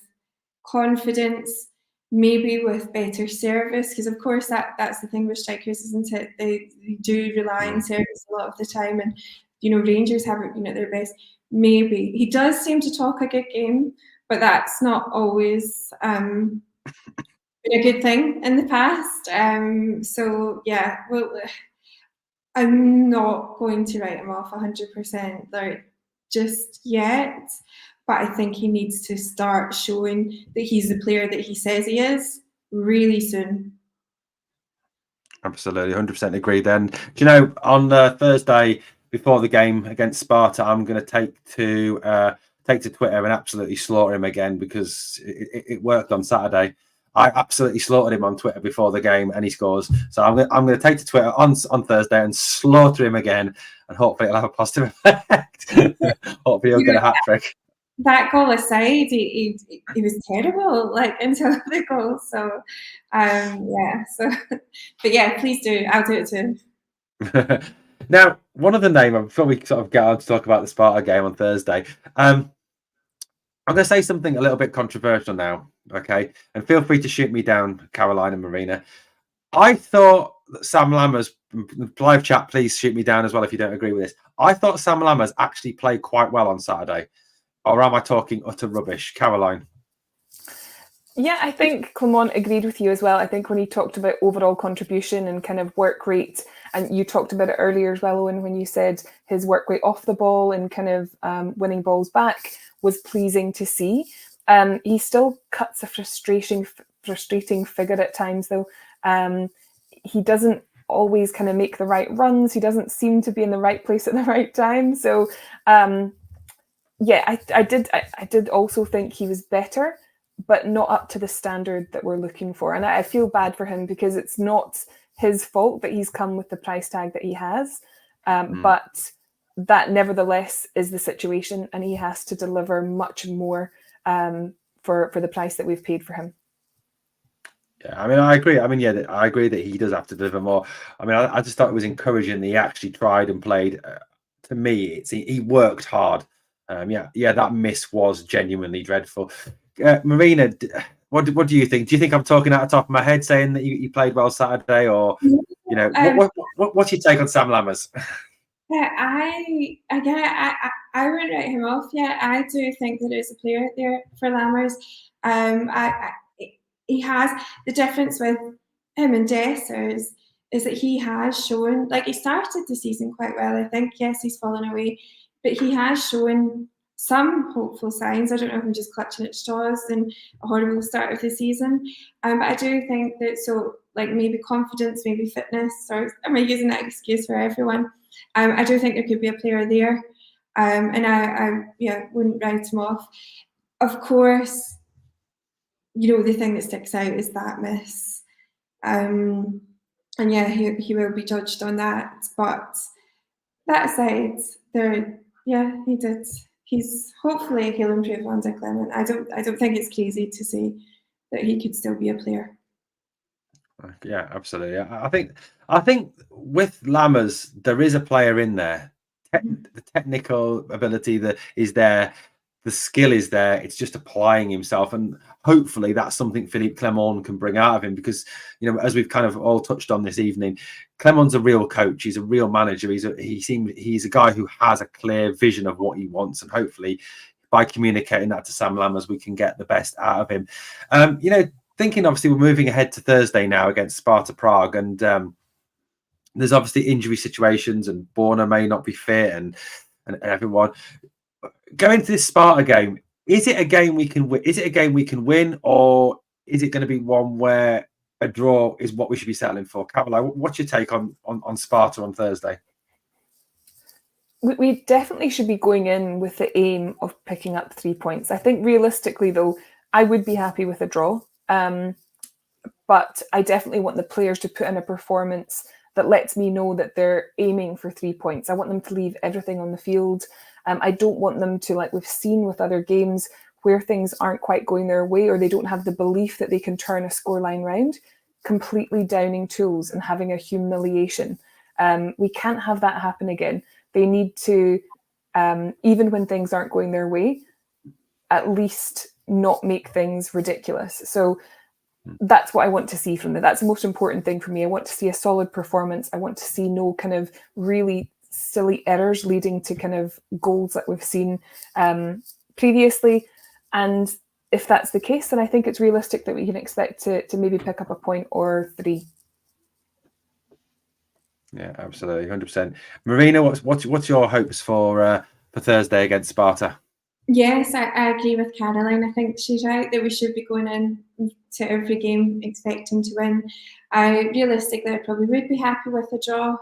confidence, maybe with better service, because of course that's the thing with strikers, isn't it? They do rely on service a lot of the time, and Rangers haven't been at their best. Maybe he does seem to talk a good game, but that's not always been a good thing in the past. So yeah, well, I'm not going to write him off 100% just yet. But I think he needs to start showing that he's the player that he says he is really soon. Absolutely, 100% agree. Then, do you know, on Thursday before the game against Sparta, I'm going to take to Twitter and absolutely slaughter him again, because it worked on Saturday. I absolutely slaughtered him on Twitter before the game, and he scores. So I'm going to take to Twitter on Thursday and slaughter him again, and hopefully it'll have a positive effect. Hopefully he'll get a hat trick. That goal aside, he was terrible, until the goal. So, yeah. So, but yeah, please do. I'll do it too. Now, one other name before we sort of get on to talk about the Sparta game on Thursday. I'm going to say something a little bit controversial now, okay? And feel free to shoot me down, Caroline and Marina. I thought that Sam Lammers, live chat, please shoot me down as well if you don't agree with this. I thought Sam Lammers actually played quite well on Saturday. Or am I talking utter rubbish? Caroline? Yeah, I think Clement agreed with you as well. I think when he talked about overall contribution and kind of work rate, and you talked about it earlier as well, Owen, when you said his work rate off the ball and kind of winning balls back was pleasing to see. He still cuts a frustrating figure at times, though. He doesn't always kind of make the right runs. He doesn't seem to be in the right place at the right time. So, yeah, I did also think he was better, but not up to the standard that we're looking for. And I feel bad for him, because it's not his fault that he's come with the price tag that he has. But that nevertheless is the situation, and he has to deliver much more for the price that we've paid for him. Yeah, I mean, I agree. I mean, yeah, I agree that he does have to deliver more. I mean, I just thought it was encouraging that he actually tried and played. To me, he worked hard. Yeah, that miss was genuinely dreadful. Marina, what do you think? Do you think I'm talking out the top of my head saying that you played well Saturday, or what's your take on Sam Lammers? Yeah, I wouldn't write him off yet. I do think there is a player there for Lammers. He has the difference with him and Dessers is that he has shown, like, he started the season quite well. I think, yes, he's fallen away, but he has shown some hopeful signs. I don't know if I'm just clutching at straws and a horrible start of the season. But I do think that, so like maybe confidence, maybe fitness, or am I using that excuse for everyone? I do think there could be a player there. And I wouldn't write him off. Of course, the thing that sticks out is that miss. And yeah, he will be judged on that. But that aside, he did. Hopefully he'll improve under Clement. I don't think it's crazy to say that he could still be a player. Yeah, absolutely. I think with Lammers, there is a player in there. The technical ability that is there, the skill is there. It's just applying himself, and hopefully that's something Philippe Clement can bring out of him. Because as we've kind of all touched on this evening, Clement's a real coach. He's a real manager. He's a guy who has a clear vision of what he wants, and hopefully by communicating that to Sam Lammers, we can get the best out of him. Thinking obviously we're moving ahead to Thursday now against Sparta Prague, and there's obviously injury situations, and Borna may not be fit, and everyone going to this Sparta game. Is it a game we can win? Is it a game we can win, or is it going to be one where a draw is what we should be settling for? Caroline, what's your take on Sparta on Thursday? We definitely should be going in with the aim of picking up 3 points. I think realistically, though, I would be happy with a draw. But I definitely want the players to put in a performance that lets me know that they're aiming for 3 points. I want them to leave everything on the field. I don't want them to, like we've seen with other games, where things aren't quite going their way, or they don't have the belief that they can turn a scoreline round, completely downing tools and having a humiliation. We can't have that happen again. They need to, even when things aren't going their way, at least not make things ridiculous. So that's what I want to see from them. That's the most important thing for me. I want to see a solid performance. I want to see no kind of really silly errors leading to kind of goals that we've seen previously. And if that's the case, then I think it's realistic that we can expect to maybe pick up a point or 3. Yeah, absolutely, 100%. Marina, what's your hopes for Thursday against Sparta? Yes, I agree with Caroline. I think she's right that we should be going in to every game expecting to win. Realistically, I probably would be happy with a draw.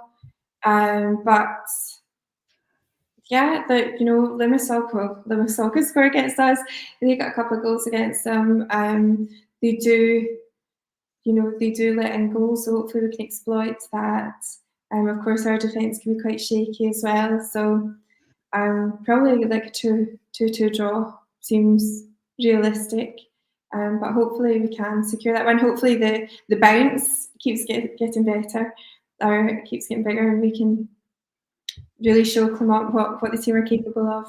But yeah, Limassol could score against us. They got a couple of goals against them. They do let in goals, so hopefully we can exploit that. Of course, our defence can be quite shaky as well. So probably like a 2-2 draw seems realistic. But hopefully we can secure that one. Hopefully the bounce keeps getting better, or keeps getting bigger, and we can really show Clement what the team are capable of.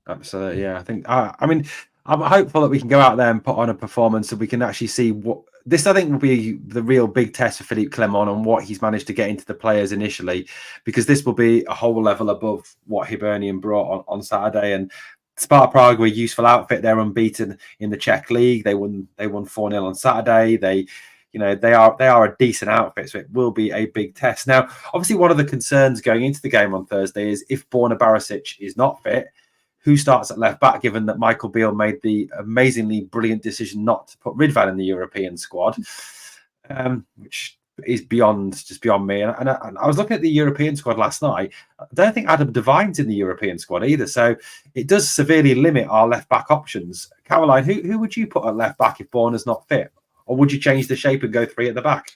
Absolutely, yeah. I think I'm hopeful that we can go out there and put on a performance so we can actually see what this, I think, will be the real big test for Philippe Clement on what he's managed to get into the players initially, because this will be a whole level above what Hibernian brought on Saturday. And Sparta Prague were a useful outfit. They're unbeaten in the Czech league. They won 4-0 on Saturday. They are a decent outfit, so it will be a big test. Now, obviously, one of the concerns going into the game on Thursday is if Borna Barisic is not fit, who starts at left back, given that Michael Beale made the amazingly brilliant decision not to put Ridvan in the European squad, which is beyond me. And I was looking at the European squad last night. I don't think Adam Devine's in the European squad either. So it does severely limit our left back options. Caroline, who would you put at left back if Borna's not fit? Or would you change the shape and go 3 at the back?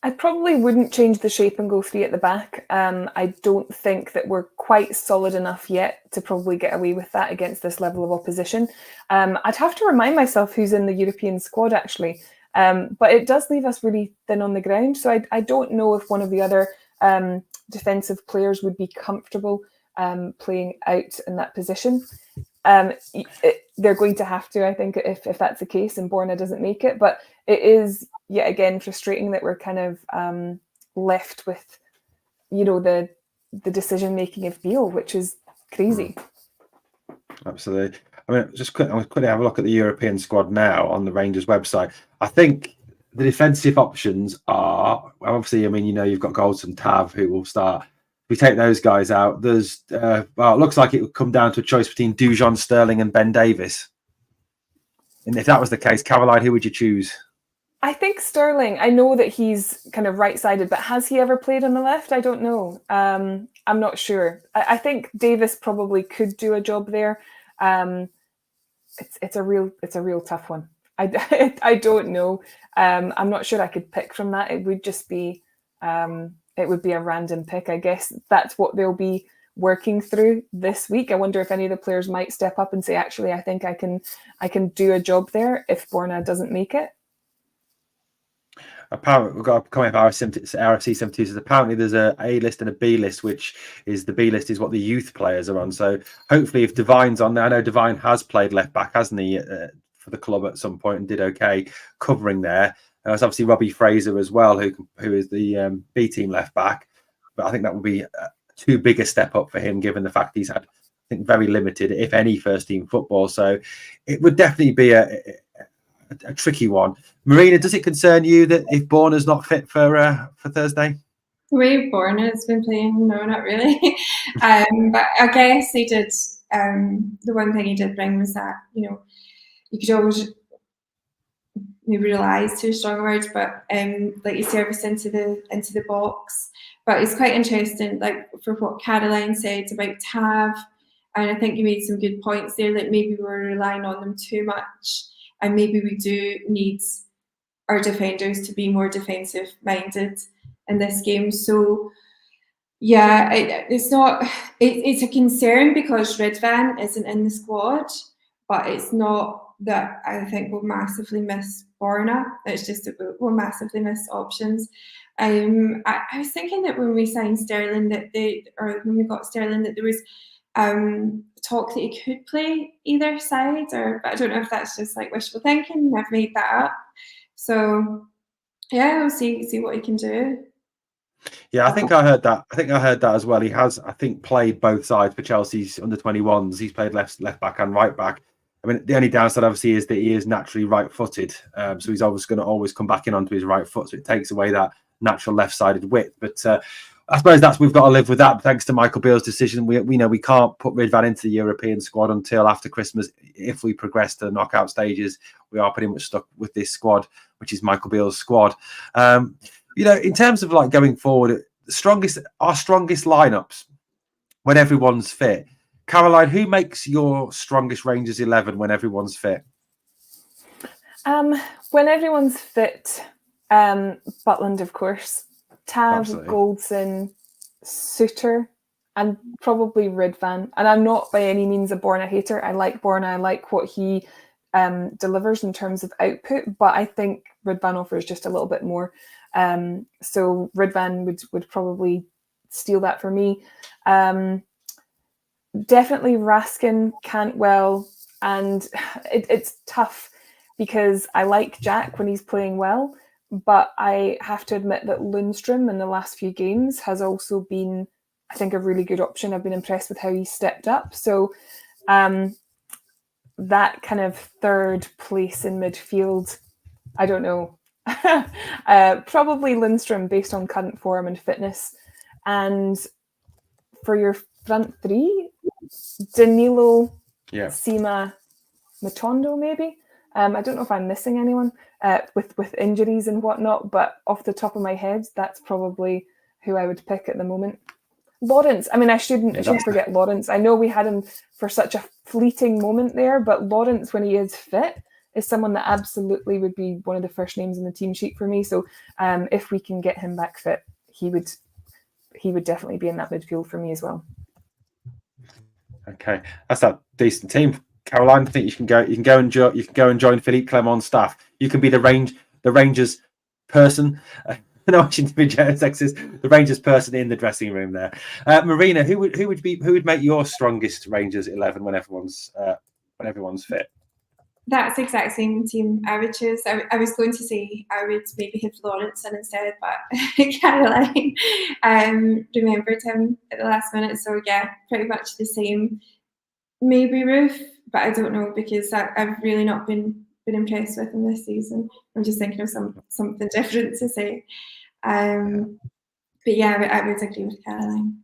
I probably wouldn't change the shape and go 3 at the back. I don't think that we're quite solid enough yet to probably get away with that against this level of opposition. I'd have to remind myself who's in the European squad, actually. But it does leave us really thin on the ground. So I don't know if one of the other defensive players would be comfortable playing out in that position. They're going to have to, I think, if that's the case and Borna doesn't make it. But it is, yet again, frustrating that we're kind of left with, the decision-making of Beale, which is crazy. Absolutely. I mean, I'll quickly have a look at the European squad now on the Rangers website. I think the defensive options are, obviously, I mean, you've got Goldson, Tav, who will start. If we take those guys out, there's, it looks like it would come down to a choice between Dujon, Sterling and Ben Davis. And if that was the case, Caroline, who would you choose? I think Sterling. I know that he's kind of right-sided, but has he ever played on the left? I don't know. I'm not sure. I think Davis probably could do a job there. It's a real tough one. I don't know. I'm not sure I could pick from that. It would just be it would be a random pick. I guess that's what they'll be working through this week. I wonder if any of the players might step up and say, actually, I think I can do a job there if Borna doesn't make it. Apparently, we've got a comment about RFC 72 says apparently there's a list and a B list, which is the B list is what the youth players are on. So hopefully, if Divine's on there, I know Divine has played left back, hasn't he, for the club at some point and did okay covering there. There's obviously Robbie Fraser as well, who is the B team left back. But I think that would be too big a step up for him, given the fact he's had, I think, very limited, if any, first team football. So it would definitely be a tricky one. Marina, does it concern you that if Borna's not fit for Thursday? The way Borna's been playing, no, not really. But I guess he did. The one thing he did bring was that you could always maybe rely is too strong a word, but like you service into the box. But it's quite interesting, like for what Caroline said about Tav, and I think you made some good points there. Like maybe we're relying on them too much, and maybe we do need our defenders to be more defensive minded in this game. So yeah, it's not. It's a concern because Ridvan isn't in the squad, but it's not that I think we'll massively miss Borna. It's just that we'll massively miss options. I was thinking that when we signed Sterling when we got Sterling that there was talk that he could play either side, but I don't know if that's just like wishful thinking. I've made that up. So yeah, we'll see what he can do. Yeah, I think I heard that as well. He has, I think, played both sides for Chelsea's under-21s. He's played left back and right back. I mean, the only downside, obviously, is that he is naturally right-footed. So he's always going to always come back in onto his right foot. So it takes away that natural left-sided width. But I suppose we've got to live with that. Thanks to Michael Beale's decision, we know we can't put Ridvan into the European squad until after Christmas. If we progress to the knockout stages, we are pretty much stuck with this squad, which is Michael Beale's squad. In terms of like going forward, our strongest lineups when everyone's fit. Caroline, who makes your strongest Rangers 11 when everyone's fit? When everyone's fit, Butland, of course, Tav, Absolutely. Goldson, Suter, and probably Ridvan. And I'm not by any means a Borna hater. I like Borna. I like what he delivers in terms of output, but I think Ridvan offers just a little bit more. So Ridvan would probably steal that for me. Definitely Raskin, Cantwell, and it's tough because I like Jack when he's playing well, but I have to admit that Lundstrom in the last few games has also been, I think, a really good option. I've been impressed with how he stepped up. So that kind of third place in midfield, I don't know. Probably Lundstrom based on current form and fitness. And for your front three, Danilo, Sima, Matondo, maybe. I don't know if I'm missing anyone with injuries and whatnot, but off the top of my head, that's probably who I would pick at the moment. Lawrence, I mean, I shouldn't forget Lawrence. I know we had him for such a fleeting moment there, but Lawrence, when he is fit, is someone that absolutely would be one of the first names in the team sheet for me. So if we can get him back fit, he would definitely be in that midfield for me as well. Okay, that's a decent team. Caroline, I think you can go and join Philippe Clement's staff. You can be the Rangers person. No, I shouldn't be sexist. The Rangers person in the dressing room there. Marina, who would make your strongest Rangers 11 when everyone's fit? That's the exact same team I would choose. I was going to say I would maybe have Lawrence in instead, but Caroline remembered him at the last minute. So yeah, pretty much the same. Maybe Ruth, but I don't know because I've really not been impressed with him this season. I'm just thinking of something different to say. But yeah, I would agree with Caroline.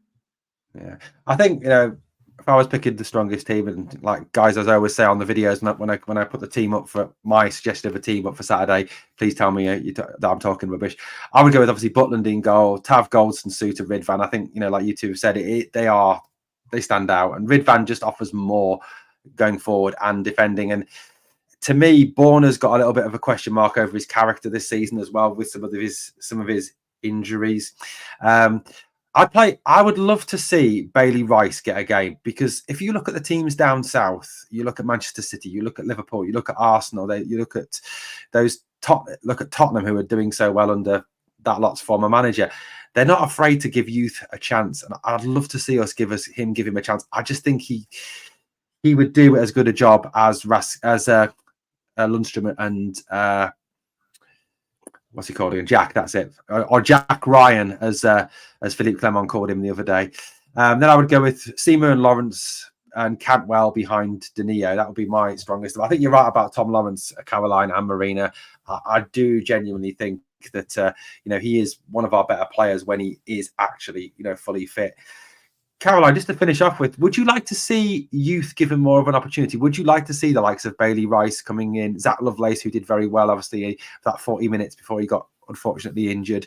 Yeah, I think if I was picking the strongest team, and like guys, as I always say on the videos, when I put the team up for my suggestion of a team up for Saturday, please tell me that I'm talking rubbish. I would go with obviously Butland in goal, Tav, Goldson, Suter, Ridvan. I think like you two have said, they stand out, and Ridvan just offers more going forward and defending. And to me, Borna's got a little bit of a question mark over his character this season as well, with some of his injuries. I would love to see Bailey Rice get a game, because if you look at the teams down south, you look at Manchester City, you look at Liverpool, you look at Arsenal, you look at Tottenham, who are doing so well under that lot's former manager. They're not afraid to give youth a chance, and I'd love to see us give him a chance. I just think he would do as good a job as Lundstrom and what's he called again? Jack, that's it. Or Jack Ryan, as Philippe Clement called him the other day. Then I would go with Seymour and Lawrence and Cantwell behind Danilo. That would be my strongest. I think you're right about Tom Lawrence, Caroline and Marina. I do genuinely think that he is one of our better players when he is actually fully fit. Caroline, just to finish off with, would you like to see youth given more of an opportunity? Would you like to see the likes of Bailey Rice coming in, Zach Lovelace, who did very well, obviously, that 40 minutes before he got unfortunately injured,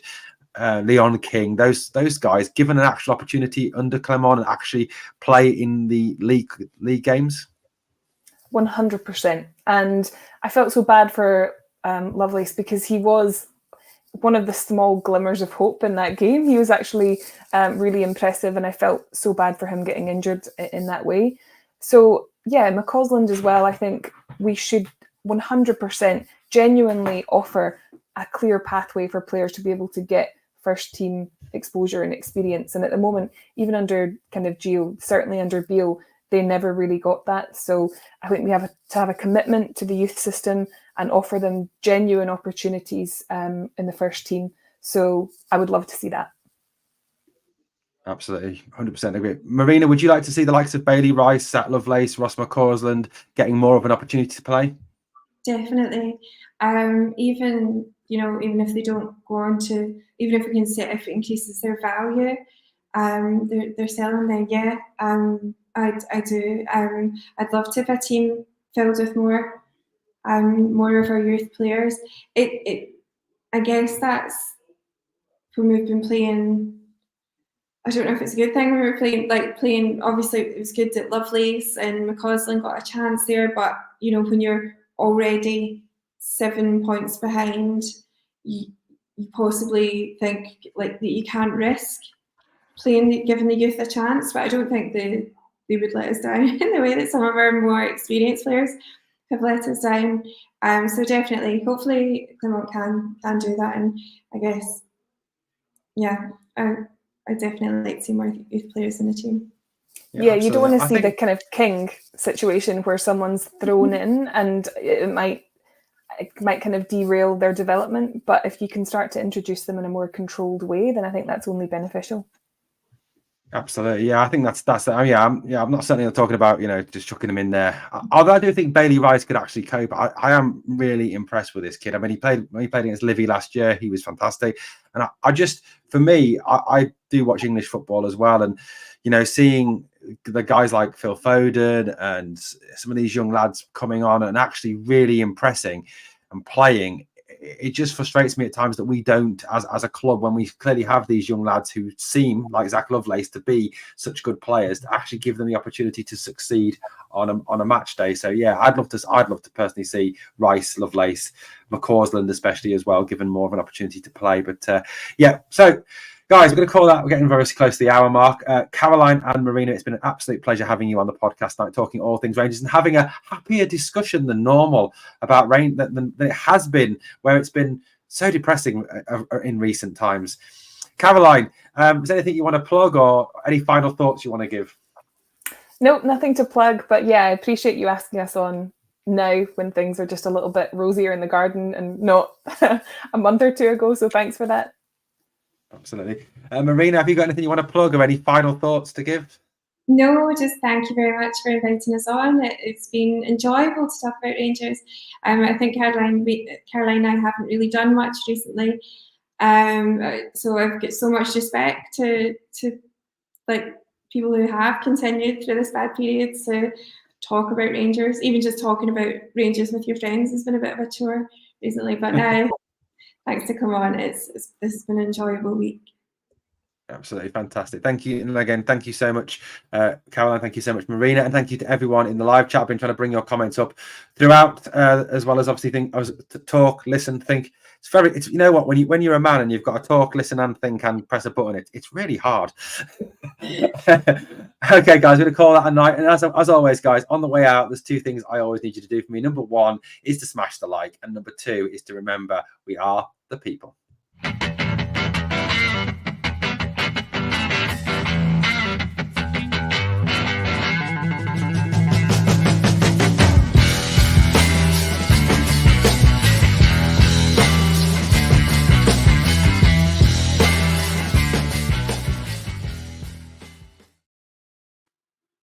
Leon King, those guys given an actual opportunity under Clement and actually play in the league games? 100%. And I felt so bad for Lovelace, because he was one of the small glimmers of hope in that game. He was actually really impressive, and I felt so bad for him getting injured in that way. So yeah, McCausland as well. I think we should 100% genuinely offer a clear pathway for players to be able to get first team exposure and experience. And at the moment, even under kind of Gio, certainly under Beale, they never really got that. So I think we have to have a commitment to the youth system and offer them genuine opportunities in the first team. So I would love to see that. Absolutely, 100% agree. Marina, would you like to see the likes of Bailey Rice, Zach Lovelace, Ross McCausland getting more of an opportunity to play? Definitely. Even if they don't go on to, even if we can say if it increases their value, they're selling there. Yeah, I do. I'd love to have a team filled with more of our youth players. I guess that's when we've been playing. I don't know if it's a good thing when we're playing. Obviously, it was good that Lovelace and McCausland got a chance there, but when you're already 7 points behind, you possibly think that you can't risk giving the youth a chance. But I don't think they would let us down in the way that some of our more experienced players have let us down. So definitely, hopefully Clement can do that, and I guess, yeah, I definitely like to see more youth players in the team. Yeah, you don't want to see the kind of King situation where someone's thrown in and it might kind of derail their development. But if you can start to introduce them in a more controlled way, then I think that's only beneficial. Absolutely, yeah. I think that's I'm not certainly talking about just chucking them in there. Although I do think Bailey Rice could actually cope. I am really impressed with this kid. I mean, he played against Livy last year. He was fantastic, and I do watch English football as well, and seeing the guys like Phil Foden and some of these young lads coming on and actually really impressing and playing. it just frustrates me at times that we don't, as a club, when we clearly have these young lads who seem like Zach Lovelace to be such good players, to actually give them the opportunity to succeed on a match day. So yeah, I'd love to personally see Rice, Lovelace, McCausland especially as well, given more of an opportunity to play. But yeah, so guys, we're going to call that. We're getting very close to the hour mark. Caroline and Marina, it's been an absolute pleasure having you on the podcast tonight, talking all things Rangers and having a happier discussion than normal about than it has been, where it's been so depressing in recent times. Caroline, is there anything you want to plug or any final thoughts you want to give? Nope, nothing to plug. But yeah, I appreciate you asking us on now when things are just a little bit rosier in the garden and not a month or two ago. So thanks for that. Absolutely. Marina, have you got anything you want to plug or any final thoughts to give? No, just thank you very much for inviting us on. It's been enjoyable to talk about Rangers. I think Caroline and I haven't really done much recently. So I've got so much respect to like people who have continued through this bad period to talk about Rangers. Even just talking about Rangers with your friends has been a bit of a chore recently. But now, thanks to come on, this has been an enjoyable week. Absolutely fantastic. Thank you. And again, thank you so much, Caroline. Thank you so much, Marina. And thank you to everyone in the live chat. I've been trying to bring your comments up throughout, as well as obviously talk, listen, think. It's you know what, when you're a man and you've got to talk, listen, and think and press a button, it's really hard. Okay, guys, we're going to call that a night. And as always, guys, on the way out, there's two things I always need you to do for me. Number one is to smash the like. And number two is to remember we are the people.